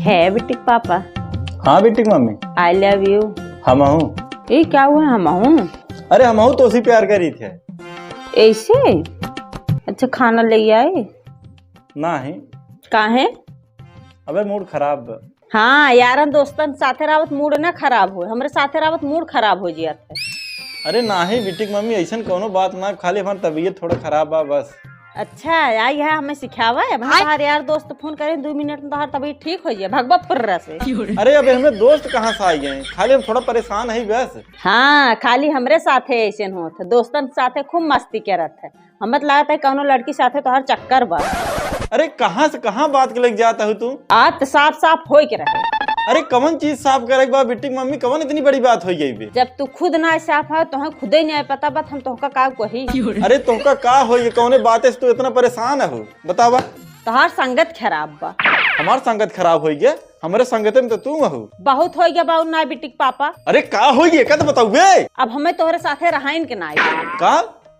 है बिटिक पापा। हाँ बिटिक मम्मी। I love you. हम हूँ। ये क्या हुआ हम हूँ? अरे हम हूँ तो उसी प्यार करी थे। ऐसे? अच्छा खाना ले आए? नहीं। काहे? अबे मूड खराब। हाँ यारन दोस्तन साथे रावत मूड ना खराब हो, हमरे साथे रावत मूड खराब हो जात है। अरे नाही बिटिक मम्मी ऐसा कोनो बात ना, खाली हमारी तबीयत थोड़ा खराब बा बस। अच्छा आई है हमें सिखावा है हमारे यार दोस्त फोन करें 2 मिनट में तोहार तबीयत ठीक हो जाए भगवा पुर्रा से। अरे अबे हमें दोस्त कहाँ से आई गए, खाली हम थोड़ा परेशान है बस। हाँ खाली हमरे साथे ऐसे होत है, दोस्तन साथे खूब मस्ती करत है। हमें लगता है कौनो लड़की साथे तोहार चक्कर बा। अरे कहाँ से कहाँ बात के लग जाता हूँ तू? आज साफ साफ हो के रहे। अरे कवन चीज साफ करे के बाद बिटिक मम्मी, कवन इतनी बड़ी बात हो गई बे? जब तू खुद ना साफ है तो खुद ही नहीं पता बात हम तोहका का कही। अरे तुमका का हो ये कौने बातें से तू इतना परेशान हो बतावा? तोहार संगत खराब बा। हमार संगत खराब हो गया? हमारे संगत में तो तू हो। बहुत हो गया बाऊ ना बिटिक पापा। अरे का हो गया का तो बताऊ बे? अब हमें तोहरे साथे रहाइन के ना।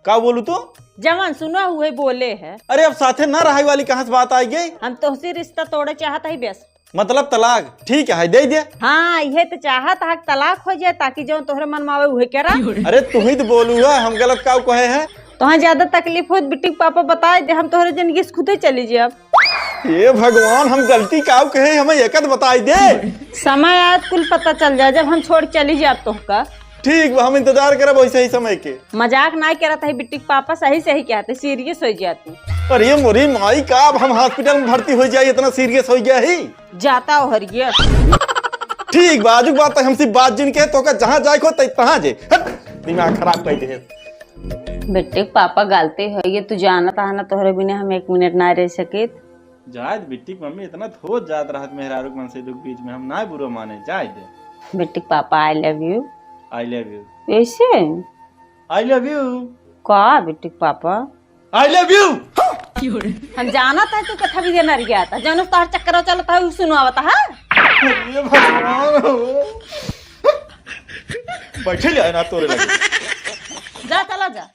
का बोलू तू? जवान सुना हुए बोले है। अरे अब साथे ना रहाई वाली कहाँ से बात आई गई? हम तोहसे रिश्ता तोड़े चाहता ही बेस। मतलब तलाक? ठीक है दे दे। हाँ ये तो चाहत है तलाक हो जाए ताकि जो तोहरे मन में आवे उहे करा। अरे तू ही तो बोलू है, हम गलत का कहे हैं? तो ज्यादा तकलीफ हो बिटिक पापा बताए दे, हम तोहरे जिंदगी से खुद ही चली जाए। अब ये भगवान हम गलती का कहे हमें एक बताई दे। समय आज कुल पता चल जाए जब हम छोड़ चली जाए तोहका। ठीक बा हम इंतजार करब वैसे ही समय के। मजाक ना करत है बिटिक पापा, सही सही कहते सीरियस हो जाती। अरे मोरी माई का अब हम हॉस्पिटल में भर्ती हो जाए, इतना सीरियस हो गया ही जाता हो हरिया। ठीक बाजू बात हमसे बात जिन के तो का जहाँ जाए को तहाँ जे दिमाग खराब कर दे। बिटिक पापा गलती हो ये तू जानता है ना, तोहरे बिना हम 1 मिनट ना रह सके। जायद बिटिक मम्मी इतना हो जात रहत मेहरारू मन से दुख बीच में हम ना बुरा माने जाए दे। बिटिक पापा I love you. I love you. ऐसे? I love you. का बिटिक पापा? I love you. हम जाना था तू कथा भी देना गया था, जौन तोहर चक्कर चलता है सुनावता है। ये भगवान बैठे जाए ना तोरे लगे। जा चला जा।